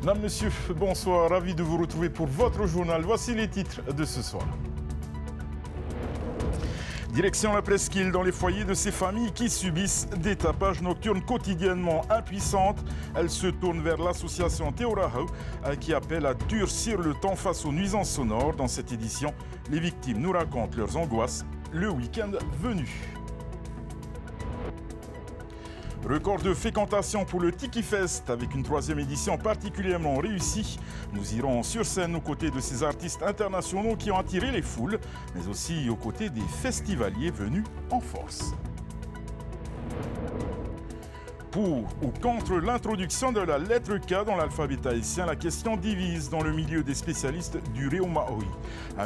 Mesdames, Messieurs, bonsoir, ravi de vous retrouver pour votre journal. Voici les titres de ce soir. Direction la presqu'île dans les foyers de ces familles qui subissent des tapages nocturnes quotidiennement impuissantes. Elles se tournent vers l'association Teorahau qui appelle à durcir le temps face aux nuisances sonores. Dans cette édition, les victimes nous racontent leurs angoisses le week-end venu. Record de fréquentation pour le Tiki Fest avec une 3e édition particulièrement réussie. Nous irons sur scène aux côtés de ces artistes internationaux qui ont attiré les foules, mais aussi aux côtés des festivaliers venus en force. Pour ou contre l'introduction de la lettre K dans l'alphabet tahitien, la question divise dans le milieu des spécialistes du Reo Maori.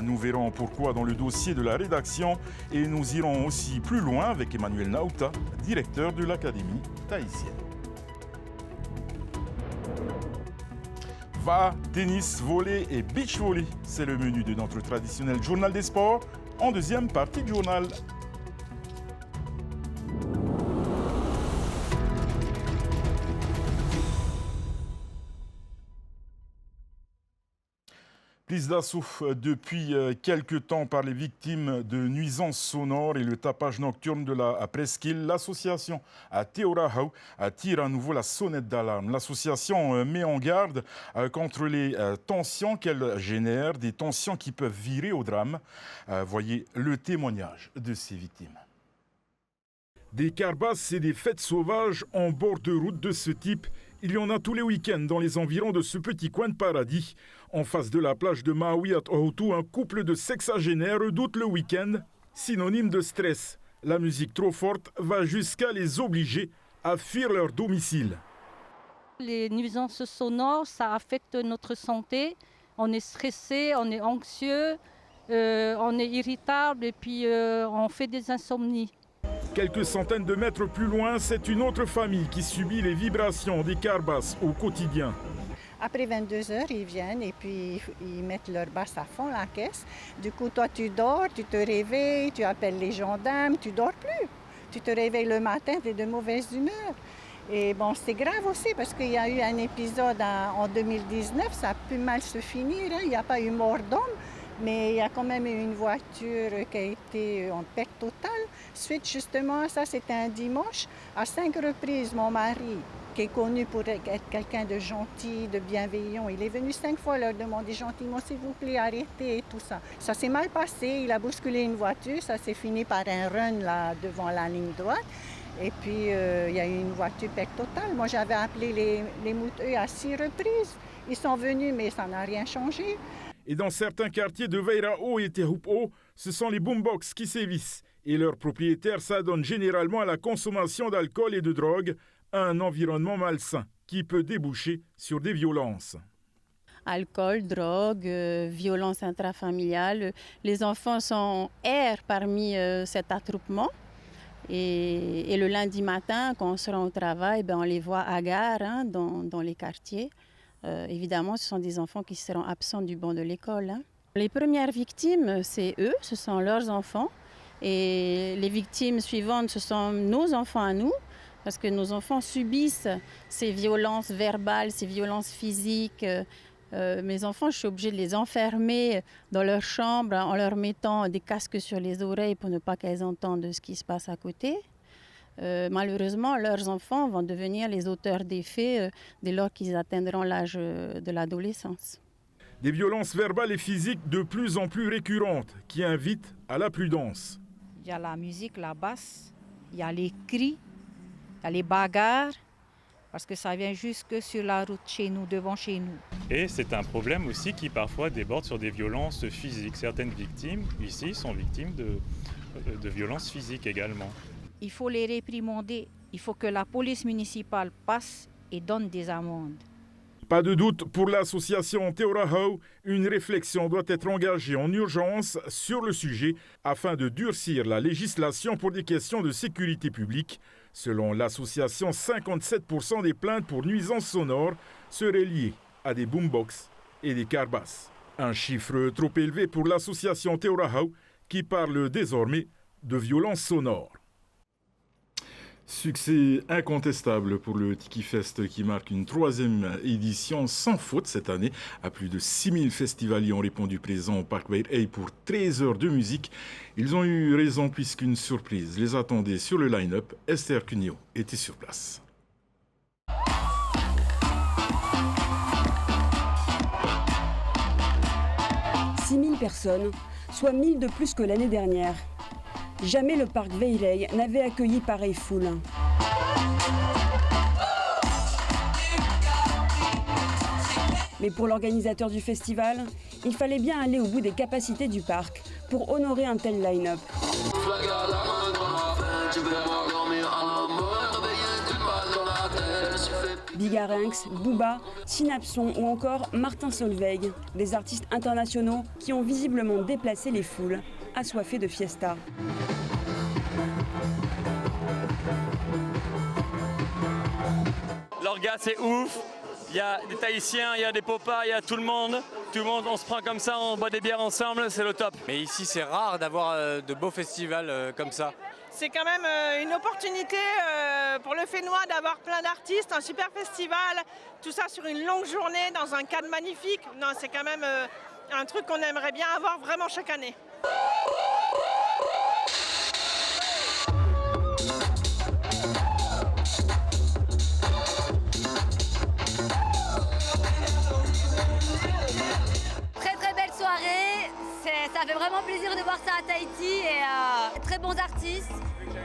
Nous verrons pourquoi dans le dossier de la rédaction et nous irons aussi plus loin avec Emmanuel Nauta, directeur de l'Académie tahitienne. Tennis, volley et beach volley, c'est le menu de notre traditionnel journal des sports en deuxième partie de journal. Prise d'assaut depuis quelques temps par les victimes de nuisances sonores et le tapage nocturne de la presqu'île, l'association Teorahau tire à nouveau la sonnette d'alarme. L'association met en garde contre les tensions qu'elle génère, des tensions qui peuvent virer au drame. Voyez le témoignage de ces victimes. Des carbasses et des fêtes sauvages en bord de route de ce type, il y en a tous les week-ends dans les environs de ce petit coin de paradis. En face de la plage de Maui à Oahu, un couple de sexagénaires redoute le week-end, synonyme de stress. La musique trop forte va jusqu'à les obliger à fuir leur domicile. Les nuisances sonores, ça affecte notre santé. On est stressé, on est anxieux, on est irritable et puis on fait des insomnies. Quelques centaines de mètres plus loin, c'est une autre famille qui subit les vibrations des carbasses au quotidien. Après 22 heures, ils viennent et puis ils mettent leur basse à fond, la caisse. Du coup, toi, tu dors, tu te réveilles, tu appelles les gendarmes, tu dors plus. Tu te réveilles le matin, tu es de mauvaise humeur. Et bon, c'est grave aussi parce qu'il y a eu un épisode en 2019, ça a pu mal se finir, hein. Il n'y a pas eu mort d'homme. Mais il y a quand même eu une voiture qui a été en perte totale. Suite justement à ça, c'était un dimanche. À 5 reprises, mon mari, qui est connu pour être quelqu'un de gentil, de bienveillant, il est venu 5 fois leur demander gentiment, s'il vous plaît, arrêtez et tout ça. Ça s'est mal passé, il a bousculé une voiture, ça s'est fini par un run là, devant la ligne droite. Et puis, il y a eu une voiture perte totale. Moi, j'avais appelé les mouteux à 6 reprises. Ils sont venus, mais ça n'a rien changé. Et dans certains quartiers de Veirao et Tehupo, ce sont les boombox qui sévissent. Et leurs propriétaires s'adonnent généralement à la consommation d'alcool et de drogue, un environnement malsain qui peut déboucher sur des violences. Alcool, drogue, violence intrafamiliale. Les enfants sont errent parmi cet attroupement. Et le lundi matin, quand on se rend au travail, on les voit hagards dans les quartiers. Évidemment, ce sont des enfants qui seront absents du banc de l'école. Les premières victimes, c'est eux, ce sont leurs enfants. Et les victimes suivantes, ce sont nos enfants à nous, parce que nos enfants subissent ces violences verbales, ces violences physiques. Mes enfants, je suis obligée de les enfermer dans leur chambre en leur mettant des casques sur les oreilles pour ne pas qu'elles entendent ce qui se passe à côté. Malheureusement, leurs enfants vont devenir les auteurs des faits dès lors qu'ils atteindront l'âge de l'adolescence. Des violences verbales et physiques de plus en plus récurrentes qui invitent à la prudence. Il y a la musique, la basse, il y a les cris, il y a les bagarres, parce que ça vient jusque sur la route chez nous, devant chez nous. Et c'est un problème aussi qui parfois déborde sur des violences physiques. Certaines victimes ici sont victimes de violences physiques également. Il faut les réprimander, il faut que la police municipale passe et donne des amendes. Pas de doute, pour l'association Teorahau, une réflexion doit être engagée en urgence sur le sujet afin de durcir la législation pour des questions de sécurité publique. Selon l'association, 57% des plaintes pour nuisances sonores seraient liées à des boombox et des carbasses. Un chiffre trop élevé pour l'association Teorahau qui parle désormais de violences sonores. Succès incontestable pour le Tiki Fest qui marque une 3e édition sans faute cette année. À plus de 6000 festivaliers ont répondu présents au Parc Veit pour 13 heures de musique. Ils ont eu raison puisqu'une surprise les attendait sur le line-up. Esther Cuneo était sur place. « 6000 personnes, soit 1000 de plus que l'année dernière. Jamais le parc Veit n'avait accueilli pareille foule. Mais pour l'organisateur du festival, il fallait bien aller au bout des capacités du parc pour honorer un tel line-up. Bigarinx, Booba, Synapson ou encore Martin Solveig, des artistes internationaux qui ont visiblement déplacé les foules, assoiffées de fiesta. L'orga c'est ouf, il y a des Tahitiens, il y a des Popas, il y a tout le monde, on se prend comme ça, on boit des bières ensemble, c'est le top. Mais ici c'est rare d'avoir de beaux festivals comme ça. C'est quand même une opportunité pour le Fénois d'avoir plein d'artistes, un super festival, tout ça sur une longue journée dans un cadre magnifique. Non, c'est quand même un truc qu'on aimerait bien avoir vraiment chaque année. Très belle soirée, ça fait vraiment plaisir de voir ça à Tahiti et très bons artistes.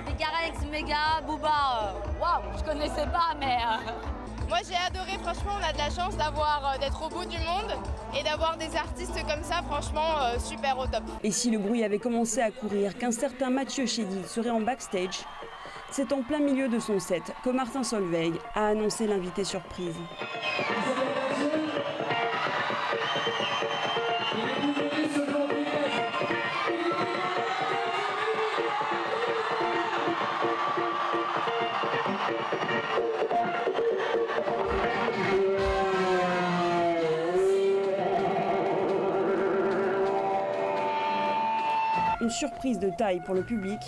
Bigarinx, Méga, Booba, waouh, je connaissais pas mais... Moi j'ai adoré, franchement on a de la chance d'être au bout du monde et d'avoir des artistes comme ça, franchement super au top. Et si le bruit avait commencé à courir qu'un certain Mathieu Chédid serait en backstage, c'est en plein milieu de son set que Martin Solveig a annoncé l'invité surprise. Une surprise de taille pour le public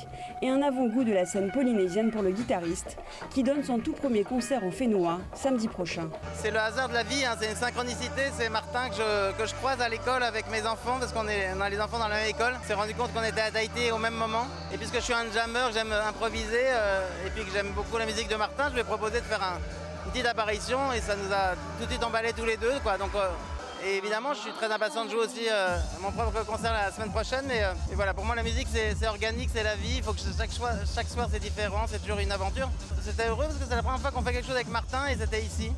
et un avant-goût de la scène polynésienne pour le guitariste qui donne son tout premier concert au Fénois samedi prochain. C'est le hasard de la vie, hein, c'est une synchronicité. C'est Martin que je croise à l'école avec mes enfants parce qu'on a les enfants dans la même école. On s'est rendu compte qu'on était à Tahiti au même moment. Et puisque je suis un jammer, j'aime improviser et puis que j'aime beaucoup la musique de Martin, je lui ai proposé de faire une petite apparition et ça nous a tout de suite emballé tous les deux, quoi. Donc, et évidemment, je suis très impatient de jouer aussi mon propre concert la semaine prochaine. Et voilà, pour moi, la musique, c'est organique, c'est la vie. Il faut que chaque soir, c'est différent, c'est toujours une aventure. C'était heureux parce que c'est la première fois qu'on fait quelque chose avec Martin et c'était ici.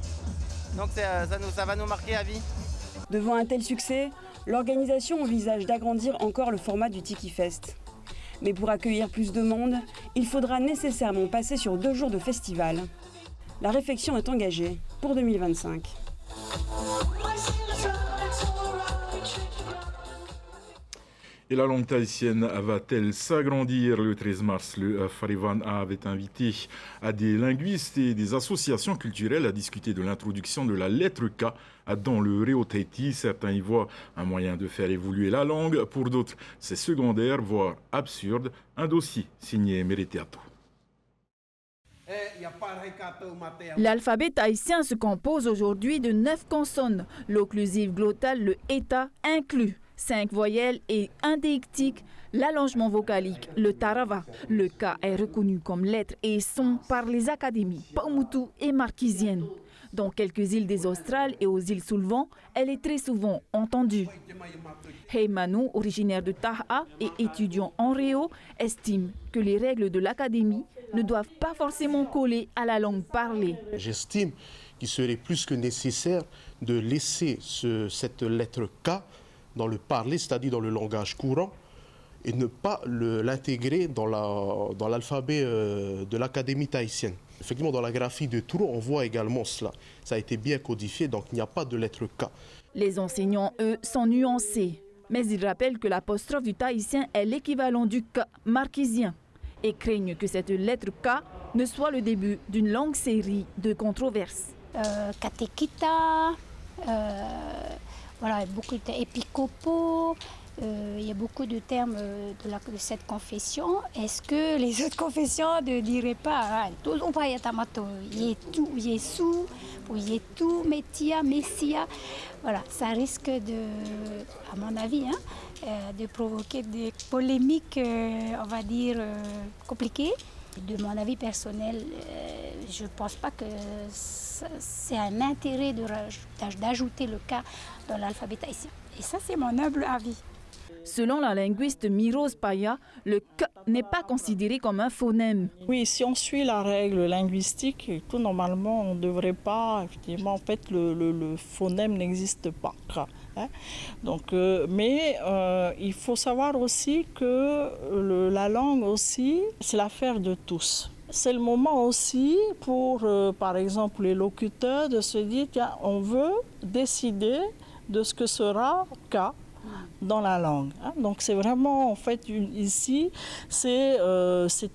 Donc ça va nous marquer à vie. Devant un tel succès, l'organisation envisage d'agrandir encore le format du Tiki Fest. Mais pour accueillir plus de monde, il faudra nécessairement passer sur 2 jours de festival. La réflexion est engagée pour 2025. Et la langue tahitienne va-t-elle s'agrandir? Le 13 mars, le Farivan avait invité à des linguistes et des associations culturelles à discuter de l'introduction de la lettre K dans le Reo Tahiti. Certains y voient un moyen de faire évoluer la langue. Pour d'autres, c'est secondaire, voire absurde. Un dossier signé Meriteato. L'alphabet tahitien se compose aujourd'hui de 9 consonnes. L'occlusive glottale, le ETA, inclut 5 voyelles et un déictique, l'allongement vocalique, le tarava. Le K est reconnu comme lettre et son par les académies Paumotu et Marquisienne. Dans quelques îles des Australes et aux îles sous le vent, elle est très souvent entendue. Heimanu, originaire de Taha et étudiant en Réo, estime que les règles de l'académie ne doivent pas forcément coller à la langue parlée. J'estime qu'il serait plus que nécessaire de laisser cette lettre K dans le parler, c'est-à-dire dans le langage courant, et ne pas l'intégrer dans l'alphabet de l'Académie tahitienne. Effectivement, dans la graphie de Trou, on voit également cela. Ça a été bien codifié, donc il n'y a pas de lettre K. Les enseignants, eux, sont nuancés. Mais ils rappellent que l'apostrophe du tahitien est l'équivalent du K marquisien et craignent que cette lettre K ne soit le début d'une longue série de controverses. Katekita, voilà, beaucoup d'épikopo, Il y a beaucoup de termes de cette confession. Est-ce que les autres confessions ne diraient pas tout Jésus, Jésus, Messia, Messia. Voilà, ça risque à mon avis, de provoquer des polémiques, on va dire, compliquées. De mon avis personnel, je ne pense pas que c'est un intérêt d'ajouter le K dans l'alphabet haïtien. Et ça, c'est mon humble avis. Selon la linguiste Mirose Paya, le K n'est pas considéré comme un phonème. Oui, si on suit la règle linguistique, tout normalement, on ne devrait pas, effectivement, en fait, le phonème n'existe pas. Hein. Donc, mais il faut savoir aussi que la langue aussi, c'est l'affaire de tous. C'est le moment aussi pour, par exemple, les locuteurs de se dire, tiens, on veut décider de ce que sera K dans la langue. Hein. Donc c'est vraiment, en fait, ici, c'est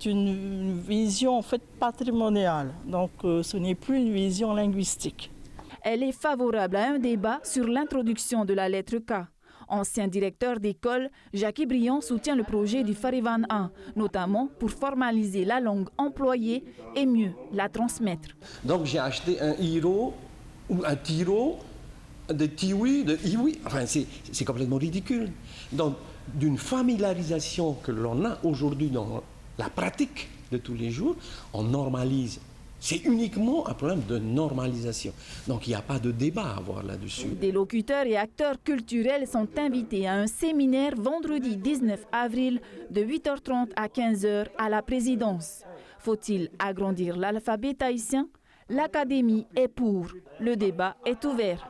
une vision, en fait, patrimoniale. Donc ce n'est plus une vision linguistique. Elle est favorable à un débat sur l'introduction de la lettre K. Ancien directeur d'école, Jackie Briand soutient le projet du Farivan 1, notamment pour formaliser la langue employée et mieux la transmettre. Donc j'ai acheté un Hiro ou un Tiro, de Tiwi, de Iwi, enfin c'est complètement ridicule. Donc d'une familiarisation que l'on a aujourd'hui dans la pratique de tous les jours, on normalise. C'est uniquement un problème de normalisation. Donc il n'y a pas de débat à avoir là-dessus. Des locuteurs et acteurs culturels sont invités à un séminaire vendredi 19 avril de 8h30 à 15h à la présidence. Faut-il agrandir l'alphabet haïtien? L'Académie est pour. Le débat est ouvert.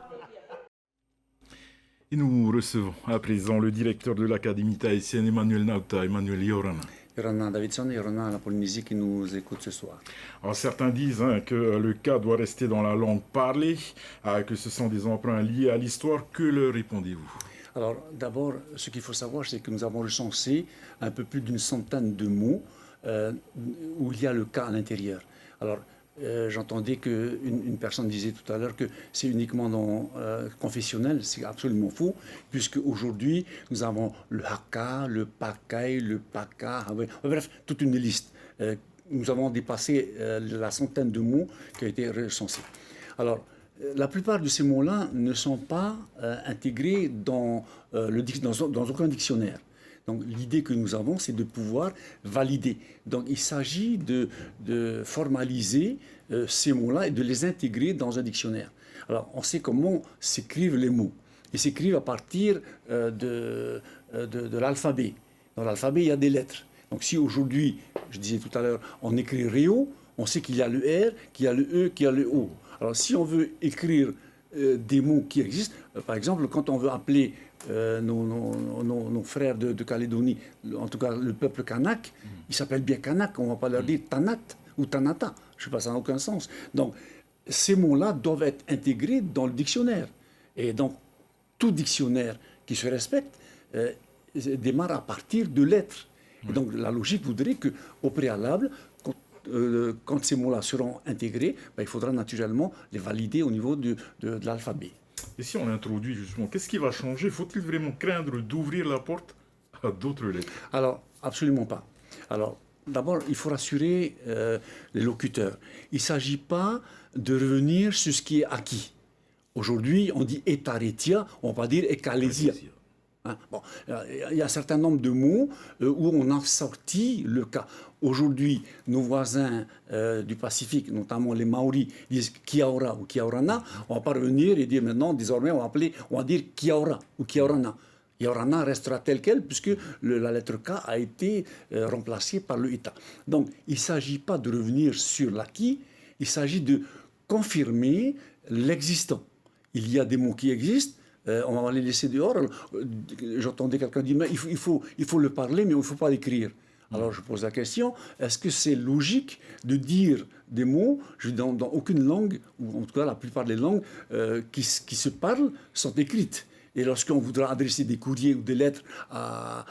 Et nous recevons à présent le directeur de l'Académie tahitienne, Emmanuel Nauta. Emmanuel Yorana. Yorana Davidson et Yorana la Polynésie qui nous écoute ce soir. Alors, certains disent que le K doit rester dans la langue parlée, que ce sont des emprunts liés à l'histoire. Que leur répondez-vous? Alors d'abord, ce qu'il faut savoir, c'est que nous avons recensé un peu plus d'une centaine de mots où il y a le K à l'intérieur. Alors j'entendais qu'une personne disait tout à l'heure que c'est uniquement confessionnel. C'est absolument faux, puisque aujourd'hui nous avons le haka, le pakai, le paka, bref, toute une liste. Nous avons dépassé la centaine de mots qui ont été recensés. Alors, la plupart de ces mots-là ne sont pas intégrés dans aucun dictionnaire. Donc l'idée que nous avons, c'est de pouvoir valider. Donc il s'agit de formaliser ces mots-là et de les intégrer dans un dictionnaire. Alors on sait comment s'écrivent les mots. Ils s'écrivent à partir de l'alphabet. Dans l'alphabet, il y a des lettres. Donc si aujourd'hui, je disais tout à l'heure, on écrit Réo, on sait qu'il y a le R, qu'il y a le E, qu'il y a le O. Alors si on veut écrire des mots qui existent, par exemple, quand on veut appeler nos frères de Calédonie, en tout cas le peuple kanak, ils s'appellent bien kanak, on ne va pas leur dire Tanat ou Tanata. Je ne sais pas, ça n'a aucun sens. Donc ces mots-là doivent être intégrés dans le dictionnaire. Et donc tout dictionnaire qui se respecte démarre à partir de lettres. Et donc la logique voudrait qu'au préalable, quand ces mots-là seront intégrés, il faudra naturellement les valider au niveau de l'alphabet. Et si on l'introduit justement, qu'est-ce qui va changer? Faut-il vraiment craindre d'ouvrir la porte à d'autres lettres? Alors, absolument pas. Alors, d'abord, il faut rassurer les locuteurs. Il ne s'agit pas de revenir sur ce qui est acquis. Aujourd'hui, on dit etaretia, on ne va pas dire ekalesia. Hein? Bon, il y a un certain nombre de mots où on a sorti le cas. Aujourd'hui, nos voisins du Pacifique, notamment les Maoris, disent Kiaora ou Kiaorana. On ne va pas revenir et dire maintenant, désormais, on va dire Kiaora ou Kiaorana. Kiaorana restera tel quel puisque la lettre K a été remplacée par le Ita. Donc, il ne s'agit pas de revenir sur l'acquis, il s'agit de confirmer l'existant. Il y a des mots qui existent. On va les laisser dehors. J'entendais quelqu'un dire mais il faut le parler, mais il ne faut pas l'écrire. Alors je pose la question, est-ce que c'est logique de dire des mots dans aucune langue, ou en tout cas la plupart des langues qui se parlent, sont écrites? Et lorsqu'on voudra adresser des courriers ou des lettres à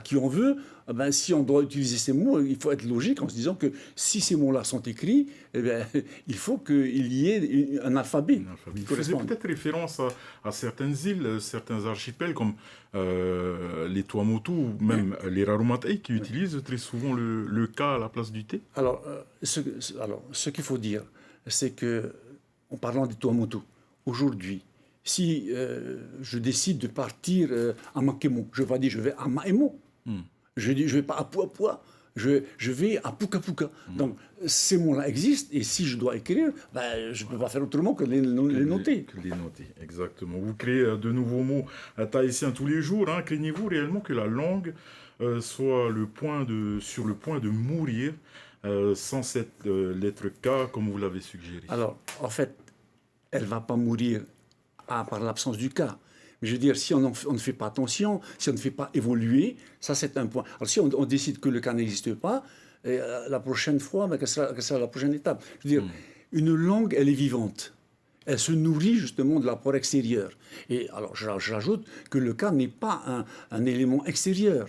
qui on veut, ben, si on doit utiliser ces mots, il faut être logique en se disant que si ces mots-là sont écrits, eh bien, il faut qu'il y ait un alphabet. Il faisait peut-être référence à certaines îles, certains archipels comme les Tuamotu ou même les Raromatei qui utilisent très souvent le K à la place du T. Alors, ce qu'il faut dire, c'est que, en parlant des Tuamotu, aujourd'hui, si je décide de partir à Makemo, je vais dire je vais à Maemo. Je dis je vais pas à Puapua, je vais à Puka Puka. Donc ces mots-là existent et si je dois écrire, ben, je ne peux pas faire autrement que les noter. Que les noter, exactement. Vous créez de nouveaux mots tahitiens tous les jours. Hein. Craignez-vous réellement que la langue soit sur le point de mourir sans cette lettre K comme vous l'avez suggéré? Alors en fait, elle ne va pas mourir par l'absence du cas. Mais je veux dire, si on ne fait pas attention, si on ne fait pas évoluer, ça c'est un point. Alors si on décide que le cas n'existe pas, la prochaine fois, quelle sera la prochaine étape? Je veux dire, une langue, elle est vivante. Elle se nourrit justement de l'apport extérieur. Et alors j'ajoute que le cas n'est pas un élément extérieur.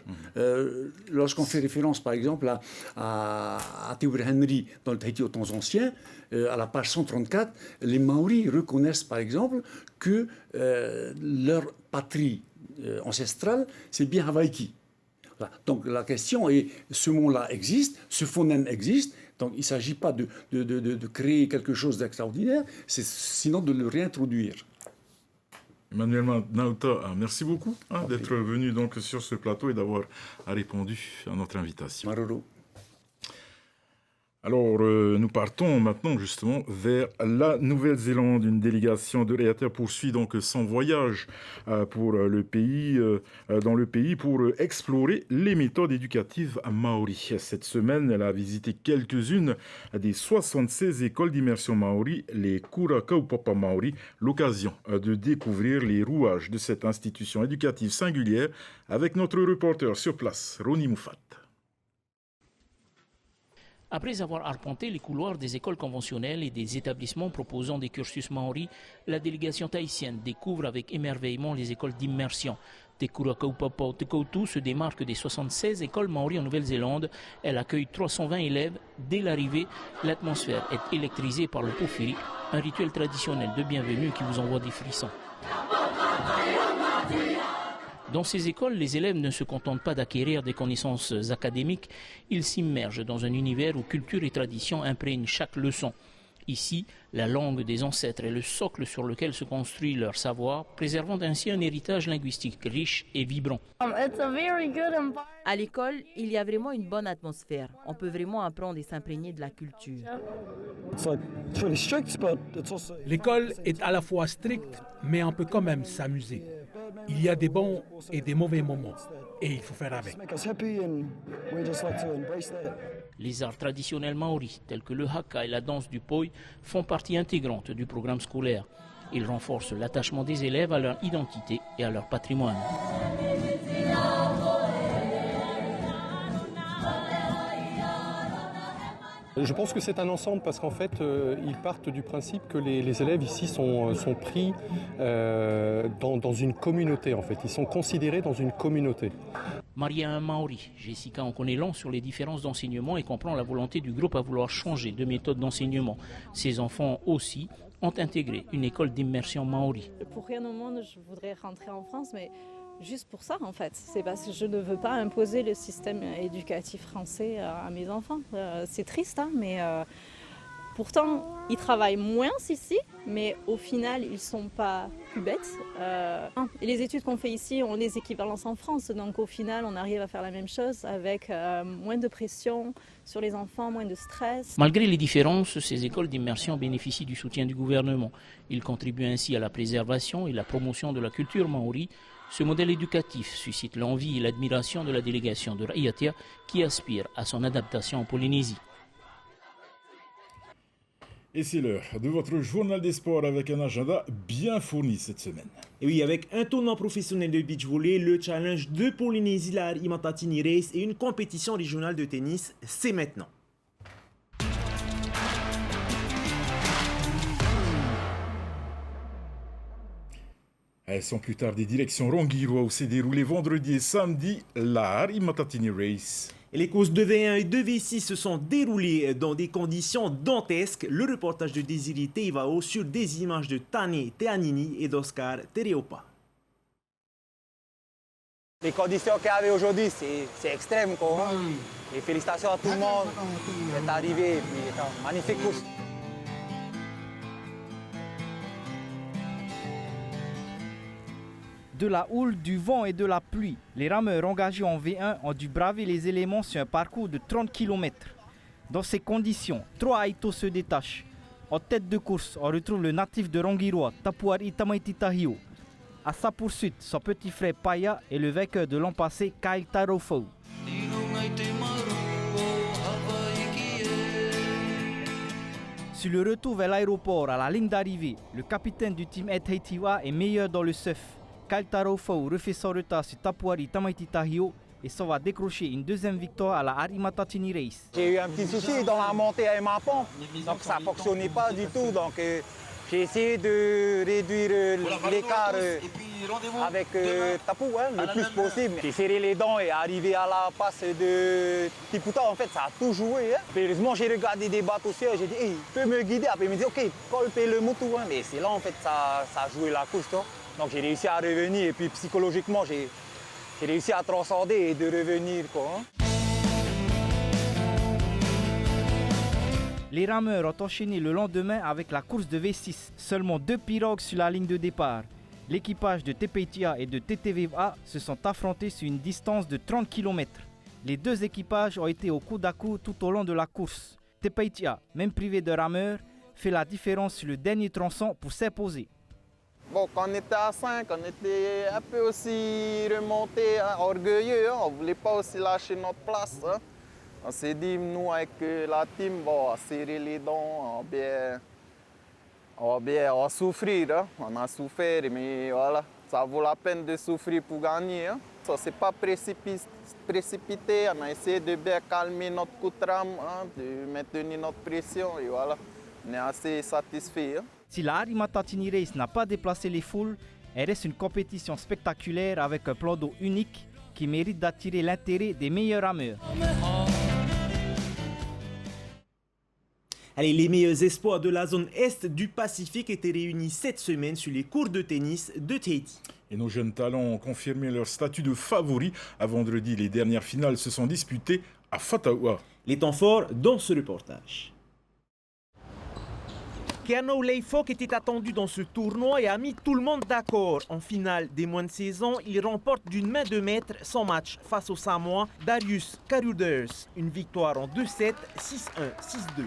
Lorsqu'on fait référence par exemple à Te Ure Henry dans le Tahiti aux temps anciens, à la page 134, les Maoris reconnaissent par exemple que leur patrie ancestrale, c'est bien Hawaii. Voilà. Donc la question est, ce mot-là existe, ce phonème existe, donc il ne s'agit pas de créer quelque chose d'extraordinaire, sinon de le réintroduire. Emmanuel Nauta, merci beaucoup d'être venu donc sur ce plateau et d'avoir répondu à notre invitation. Maroro. Alors, nous partons maintenant justement vers la Nouvelle-Zélande. Une délégation de Reatea poursuit donc son voyage dans le pays pour explorer les méthodes éducatives maoris. Cette semaine, elle a visité quelques-unes des 76 écoles d'immersion maori, les Kura Kaupapa Maori, l'occasion de découvrir les rouages de cette institution éducative singulière avec notre reporter sur place, Ronnie Moufat. Après avoir arpenté les couloirs des écoles conventionnelles et des établissements proposant des cursus maoris, la délégation tahitienne découvre avec émerveillement les écoles d'immersion. Te Kura Kaupapa Te Koutou se démarque des 76 écoles maoris en Nouvelle-Zélande. Elle accueille 320 élèves. Dès l'arrivée, l'atmosphère est électrisée par le pofiri, un rituel traditionnel de bienvenue qui vous envoie des frissons. Dans ces écoles, les élèves ne se contentent pas d'acquérir des connaissances académiques, ils s'immergent dans un univers où culture et tradition imprègnent chaque leçon. Ici, la langue des ancêtres est le socle sur lequel se construit leur savoir, préservant ainsi un héritage linguistique riche et vibrant. À l'école, il y a vraiment une bonne atmosphère. On peut vraiment apprendre et s'imprégner de la culture. L'école est à la fois stricte, mais on peut quand même s'amuser. Il y a des bons et des mauvais moments, et il faut faire avec. Les arts traditionnels maoris, tels que le haka et la danse du poi, font partie intégrante du programme scolaire. Ils renforcent l'attachement des élèves à leur identité et à leur patrimoine. Je pense que c'est un ensemble parce qu'en fait, ils partent du principe que les élèves ici sont pris dans une communauté. En fait, ils sont considérés dans une communauté. Maria un Maori, Jessica en connaît long sur les différences d'enseignement et comprend la volonté du groupe à vouloir changer de méthode d'enseignement. Ses enfants aussi ont intégré une école d'immersion maori. Pour rien au monde, je voudrais rentrer en France, mais juste pour ça en fait. C'est parce que je ne veux pas imposer le système éducatif français à mes enfants. C'est triste, hein, mais pourtant ils travaillent moins ici, mais au final ils ne sont pas plus bêtes. Et les études qu'on fait ici ont des équivalences en France, donc au final on arrive à faire la même chose avec moins de pression sur les enfants, moins de stress. Malgré les différences, ces écoles d'immersion bénéficient du soutien du gouvernement. Ils contribuent ainsi à la préservation et la promotion de la culture maori. Ce modèle éducatif suscite l'envie et l'admiration de la délégation de Reatea qui aspire à son adaptation en Polynésie. Et c'est l'heure de votre journal des sports avec un agenda bien fourni cette semaine. Et oui, avec un tournoi professionnel de beach volley, le challenge de Polynésie, la Imatatini Race et une compétition régionale de tennis, c'est maintenant. Sans plus tarder, direction Rongiroa où s'est déroulé vendredi et samedi la Arimatatini Race. Et les courses de V1 et de V6 se sont déroulées dans des conditions dantesques. Le reportage de Désiré Teivao sur des images de Tane Teanini et d'Oscar Tereopa. Les conditions qu'il y avait aujourd'hui, c'est extrême, quoi. Et félicitations à tout le monde qui est arrivé. Magnifique course. De la houle, du vent et de la pluie, les rameurs engagés en V1 ont dû braver les éléments sur un parcours de 30 km. Dans ces conditions, 3 Aito se détachent. En tête de course, on retrouve le natif de Rongiroa, Tapuari Tamaititahio. À sa poursuite, son petit frère Paya et le vainqueur de l'an passé, Kyle Tarofo. Sur le retour vers l'aéroport, à la ligne d'arrivée, le capitaine du team Ed Haitiwa est meilleur dans le surf. Kyle Tarofo refait son retard sur Tapuari Tamaititahio et s'en va décrocher une deuxième victoire à la Arimatatini Race. J'ai eu un petit souci dans la montée à Mapan, donc ça ne fonctionnait pas du tout. Donc j'ai essayé de réduire l'écart avec Tapu le plus possible. J'ai serré les dents et arrivé à la passe de Tiputa, en fait, ça a tout joué. Heureusement, j'ai regardé des bateaux cieux et j'ai dit, hey, tu peux me guider? Après, il me dit, ok, colpe le moutou. Mais c'est là, en fait, ça a joué la course. Donc j'ai réussi à revenir et puis psychologiquement, j'ai réussi à transcender et de revenir, quoi. Les rameurs ont enchaîné le lendemain avec la course de V6. Seulement 2 pirogues sur la ligne de départ. L'équipage de Tepeitia et de TTVA se sont affrontés sur une distance de 30 km. Les deux équipages ont été au coude à coude tout au long de la course. Tepeitia, même privé de rameurs, fait la différence sur le dernier tronçon pour s'imposer. Bon, quand on était à 5, on était un peu aussi remonté, orgueilleux. On ne voulait pas aussi lâcher notre place. On s'est dit, nous, avec la team, bon, on va serrer les dents, on va souffrir. On a souffert, mais voilà, ça vaut la peine de souffrir pour gagner. Ça ne s'est pas précipité. On a essayé de bien calmer notre coup de rame, de maintenir notre pression. Et voilà, on est assez satisfait. Si la Arimatatini Race n'a pas déplacé les foules, elle reste une compétition spectaculaire avec un plan d'eau unique qui mérite d'attirer l'intérêt des meilleurs rameurs. Allez, les meilleurs espoirs de la zone Est du Pacifique étaient réunis cette semaine sur les cours de tennis de Tahiti. Et nos jeunes talents ont confirmé leur statut de favoris. À vendredi, les dernières finales se sont disputées à Fataua. Les temps forts dans ce reportage. Keano Leifok était attendu dans ce tournoi et a mis tout le monde d'accord. En finale des moins de 16 ans, il remporte d'une main de maître son match face au Samoa Darius Carruthers. Une victoire en 2-7, 6-1, 6-2.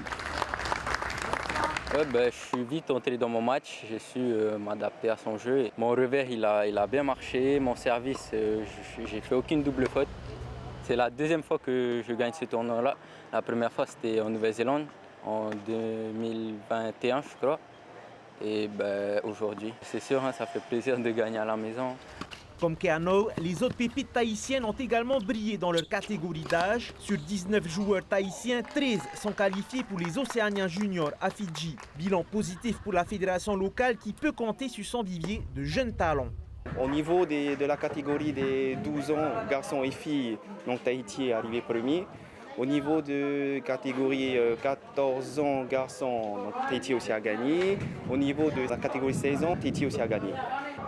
Je suis vite entré dans mon match, j'ai su m'adapter à son jeu. Mon revers il a bien marché, mon service, j'ai fait aucune double faute. C'est la deuxième fois que je gagne ce tournoi-là. La première fois c'était en Nouvelle-Zélande. En 2021, je crois. Et aujourd'hui, c'est sûr, ça fait plaisir de gagner à la maison. Comme Keano, les autres pépites tahitiennes ont également brillé dans leur catégorie d'âge. Sur 19 joueurs tahitiens, 13 sont qualifiés pour les Océaniens juniors à Fidji. Bilan positif pour la fédération locale qui peut compter sur son vivier de jeunes talents. Au niveau de la catégorie des 12 ans, garçons et filles, donc Tahiti est arrivé premier. Au niveau de catégorie 14 ans, garçons, Tahiti aussi a gagné. Au niveau de la catégorie 16 ans, Tahiti aussi a gagné.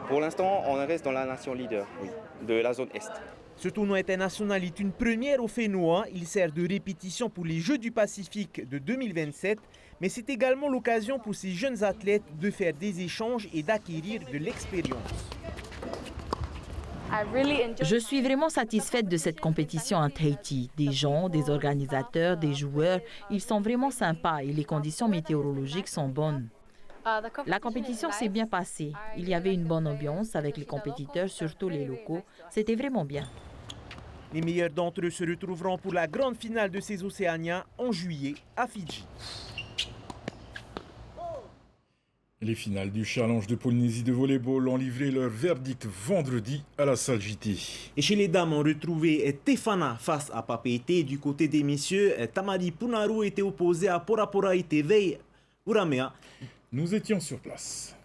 Pour l'instant, on reste dans la nation leader de la zone Est. Ce tournoi international est une première au Fénois. Il sert de répétition pour les Jeux du Pacifique de 2027. Mais c'est également l'occasion pour ces jeunes athlètes de faire des échanges et d'acquérir de l'expérience. Je suis vraiment satisfaite de cette compétition en Tahiti. Des gens, des organisateurs, des joueurs, ils sont vraiment sympas et les conditions météorologiques sont bonnes. La compétition s'est bien passée. Il y avait une bonne ambiance avec les compétiteurs, surtout les locaux. C'était vraiment bien. Les meilleurs d'entre eux se retrouveront pour la grande finale de ces Océaniens en juillet à Fidji. Les finales du Challenge de Polynésie de volleyball ont livré leur verdict vendredi à la salle JT. Et chez les dames, on retrouvait Tefana face à Papeete. Du côté des messieurs, Tamari Punaru était opposé à Porapora Itevei Uramea. Nous étions sur place.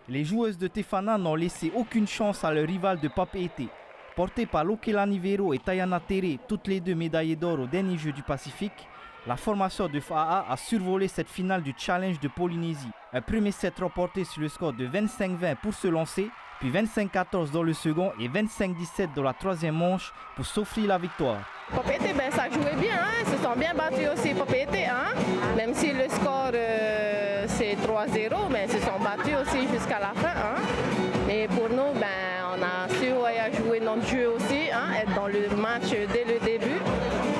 Les joueuses de Tefana n'ont laissé aucune chance à leur rival de Papeete. Portées par Lokelani Vero et Tayana Tere, toutes les deux médaillées d'or au dernier Jeux du Pacifique, la formation de FAA a survolé cette finale du Challenge de Polynésie. Un premier set remporté sur le score de 25-20 pour se lancer, puis 25-14 dans le second et 25-17 dans la troisième manche pour s'offrir la victoire. Papeete, ça jouait bien, hein? Ils se sont bien battus aussi, Papeete, hein? Même si le score c'est 3-0, mais ils se sont battus aussi jusqu'à la fin. Hein? Et pour nous, on a su jouer notre jeu aussi, hein? Être dans le match dès le début.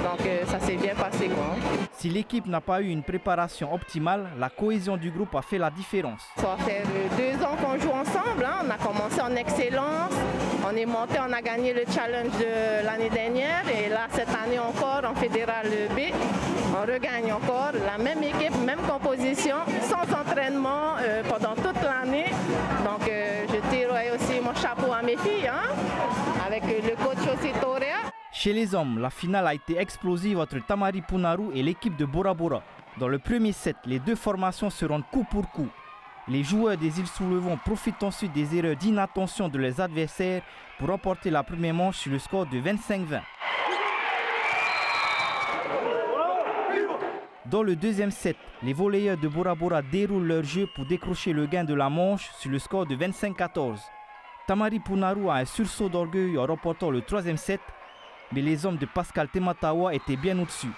Donc ça s'est bien passé, quoi. Si l'équipe n'a pas eu une préparation optimale, la cohésion du groupe a fait la différence. Ça fait 2 ans qu'on joue ensemble, hein? On a commencé en excellence, on est monté, on a gagné le challenge de l'année dernière et là cette année encore en fédéral B, on regagne encore la même équipe, même composition, sans entraînement pendant toute l'année. Donc je tire aussi mon chapeau à mes filles, hein? Avec le coach aussi Torea. Chez les hommes, la finale a été explosive entre Tamari Punaru et l'équipe de Bora Bora. Dans le premier set, les deux formations se rendent coup pour coup. Les joueurs des îles Sous-le-Vent profitent ensuite des erreurs d'inattention de leurs adversaires pour remporter la première manche sur le score de 25-20. Dans le deuxième set, les volleyeurs de Bora Bora déroulent leur jeu pour décrocher le gain de la manche sur le score de 25-14. Tamari Punaru a un sursaut d'orgueil en remportant le troisième set, mais les hommes de Pascal Tematawa étaient bien au-dessus.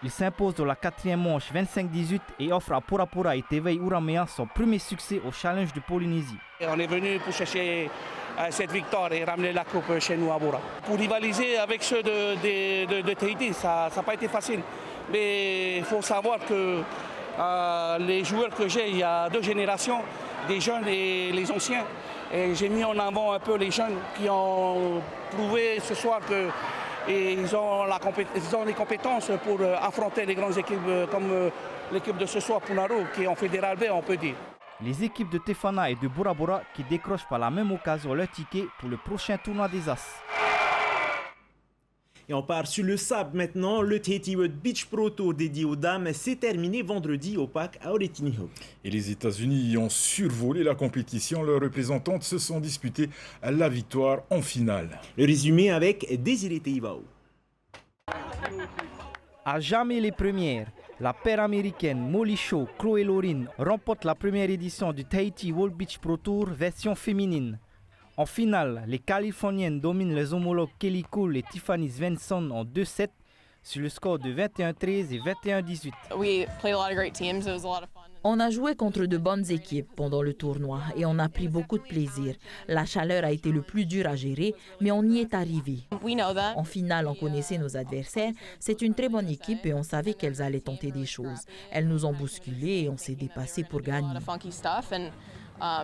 Il s'impose dans la quatrième manche 25-18 et offre à Porapora et Tevei Uramea son premier succès au Challenge de Polynésie. On est venu pour chercher cette victoire et ramener la coupe chez nous à Bora. Pour rivaliser avec ceux de Tahiti, ça n'a pas été facile. Mais il faut savoir que les joueurs que j'ai, il y a 2 générations, des jeunes et les anciens. Et j'ai mis en avant un peu les jeunes qui ont prouvé ce soir que ils ont les compétences pour affronter les grandes équipes comme l'équipe de ce soir, Punaru, qui est en fédéral B, on peut dire. Les équipes de Tefana et de Bora Bora qui décrochent par la même occasion leur ticket pour le prochain tournoi des As. Et on part sur le sable maintenant. Le Tahiti World Beach Pro Tour dédié aux dames s'est terminé vendredi au parc Aotearoa. Et les États-Unis ont survolé la compétition. Leurs représentantes se sont disputées la victoire en finale. Le résumé avec Désiré Teivao. À jamais les premières, la paire américaine Molly Shaw, Chloé Lorin remporte la première édition du Tahiti World Beach Pro Tour version féminine. En finale, les Californiennes dominent les homologues Kelly Cole et Tiffany Svensson en 2-7 sur le score de 21-13 et 21-18. On a joué contre de bonnes équipes pendant le tournoi et on a pris beaucoup de plaisir. La chaleur a été le plus dur à gérer, mais on y est arrivé. En finale, on connaissait nos adversaires. C'est une très bonne équipe et on savait qu'elles allaient tenter des choses. Elles nous ont bousculés et on s'est dépassé pour gagner.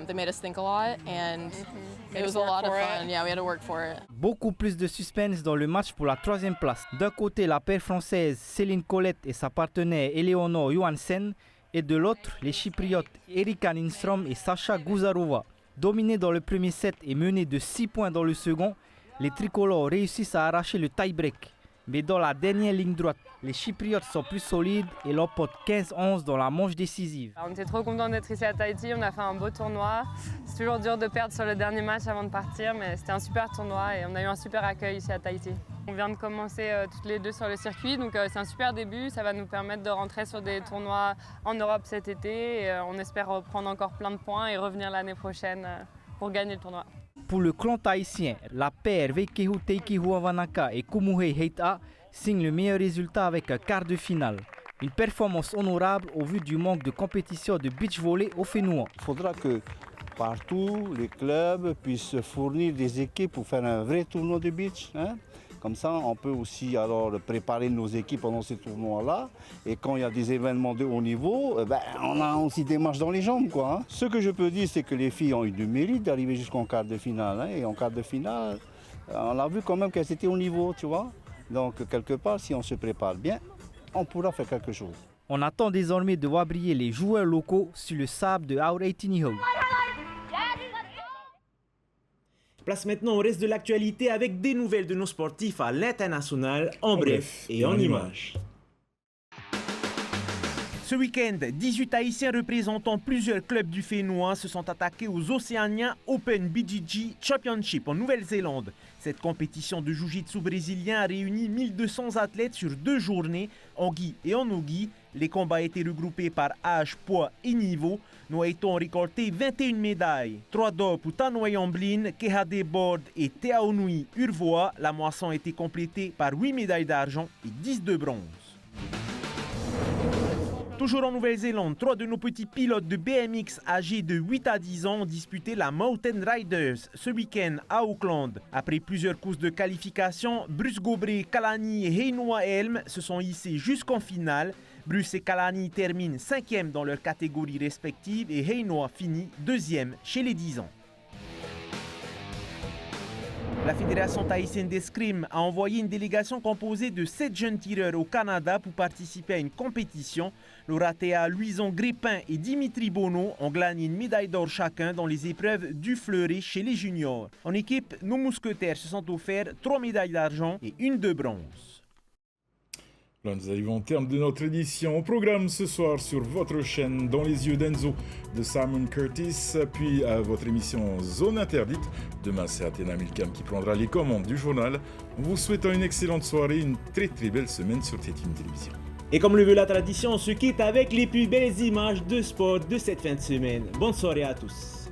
They made us think a lot and it was a lot of fun. Yeah, we had to work for it. Beaucoup plus de suspense dans le match pour la troisième place. D'un côté, la paire française Céline Colette et sa partenaire Eleonore Johansen, et de l'autre, les Chypriotes Erika Lindstrom et Sacha Guzarova. Dominés dans le premier set et menés de 6 points dans le second, les tricolores réussissent à arracher le tie-break. Mais dans la dernière ligne droite, les Chypriotes sont plus solides et l'emportent 15-11 dans la manche décisive. On était trop contents d'être ici à Tahiti, on a fait un beau tournoi. C'est toujours dur de perdre sur le dernier match avant de partir, mais c'était un super tournoi et on a eu un super accueil ici à Tahiti. On vient de commencer toutes les deux sur le circuit, donc c'est un super début. Ça va nous permettre de rentrer sur des tournois en Europe cet été. Et, on espère reprendre encore plein de points et revenir l'année prochaine pour gagner le tournoi. Pour le clan tahitien, la paire Veikehu Teikihu Avanaka et Kumuhei Heita signe le meilleur résultat avec un quart de finale. Une performance honorable au vu du manque de compétition de beach volley au Fénouan. Il faudra que partout les clubs puissent fournir des équipes pour faire un vrai tournoi de beach. Comme ça, on peut aussi alors préparer nos équipes pendant ces tournois-là. Et quand il y a des événements de haut niveau, on a aussi des matchs dans les jambes, quoi. Ce que je peux dire, c'est que les filles ont eu du mérite d'arriver jusqu'en quart de finale. Et en quart de finale, on a vu quand même qu'elles étaient au niveau, tu vois. Donc, quelque part, si on se prépare bien, on pourra faire quelque chose. On attend désormais de voir briller les joueurs locaux sur le sable de Aotearoa. Place maintenant au reste de l'actualité avec des nouvelles de nos sportifs à l'international, en bref et en images. Ce week-end, 18 Haïtiens représentant plusieurs clubs du Fénois se sont attaqués aux Océaniens Open BJJ Championship en Nouvelle-Zélande. Cette compétition de jiu-jitsu brésilien a réuni 1200 athlètes sur 2 journées, en gi et en no-gi. Les combats étaient regroupés par âge, poids et niveau. Nous avons récolté 21 médailles. 3 d'or pour Tanoï Amblin, Kehade Bord et Teaonui Urvoa. La moisson a été complétée par 8 médailles d'argent et 10 de bronze. Toujours en Nouvelle-Zélande, 3 de nos petits pilotes de BMX âgés de 8 à 10 ans ont disputé la Mountain Riders ce week-end à Auckland. Après plusieurs courses de qualification, Bruce Gobré, Kalani et Heinoa Helm se sont hissés jusqu'en finale. Bruce et Kalani terminent 5e dans leurs catégories respectives et Heinoa finit 2e chez les 10 ans. La Fédération tahitienne d'escrime a envoyé une délégation composée de 7 jeunes tireurs au Canada pour participer à une compétition. Loratea Louison Grépin et Dimitri Bono ont gagné une médaille d'or chacun dans les épreuves du fleuret chez les juniors. En équipe, nos mousquetaires se sont offerts 3 médailles d'argent et 1 de bronze. Là, nous arrivons au terme de notre édition. Au programme ce soir sur votre chaîne Dans les yeux d'Enzo de Simon Curtis, puis à votre émission Zone Interdite. Demain, c'est Athéna Milcam qui prendra les commandes du journal. En vous souhaitant une excellente soirée, une très très belle semaine sur Tétine Télévision. Et comme le veut la tradition, on se quitte avec les plus belles images de sport de cette fin de semaine. Bonne soirée à tous.